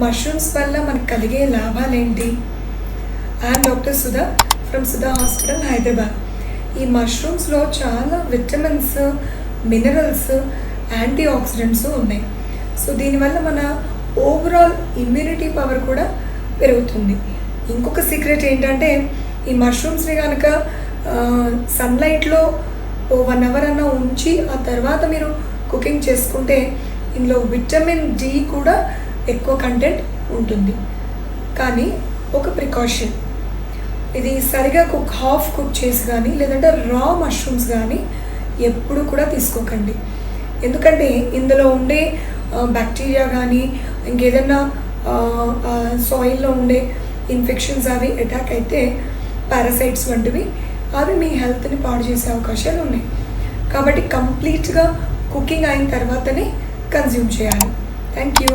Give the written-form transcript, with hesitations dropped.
Mushrooms వల్ల మనకు కలిగే లాభాలేంటి? I'm doctor Sudha from Sudha hospital Hyderabad. ఈ మష్రూమ్స్లో చాలా విటమిన్స్, మినరల్స్, యాంటీ ఆక్సిడెంట్స్ ఉన్నాయి. సో దీనివల్ల మన ఓవరాల్ ఇమ్యూనిటీ పవర్ కూడా పెరుగుతుంది. ఇంకొక సీక్రెట్ ఏంటంటే ఈ మష్రూమ్స్ని కనుక సన్లైట్లో 1 అవర్ అన్న ఉంచి ఆ తర్వాత మీరు కుకింగ్ చేసుకుంటే ఇందులో విటమిన్ డి కూడా ఎక్కువ కంటెంట్ ఉంటుంది. కానీ ఒక ప్రికాషన్, ఇది సరిగా హాఫ్ కుక్ చేసి కానీ లేదంటే రా మష్రూమ్స్ కానీ ఎప్పుడు కూడా తీసుకోకండి. ఎందుకంటే ఇందులో ఉండే బ్యాక్టీరియా కానీ ఇంకేదన్నా సాయిల్లో ఉండే ఇన్ఫెక్షన్స్ అవి అటాక్ అయితే పారాసైట్స్ వంటివి అవి మీ హెల్త్ని పాడు చేసే అవకాశాలు ఉన్నాయి. కాబట్టి కంప్లీట్గా కుకింగ్ అయిన తర్వాతనే కన్జ్యూమ్ చేయాలి. Thank you.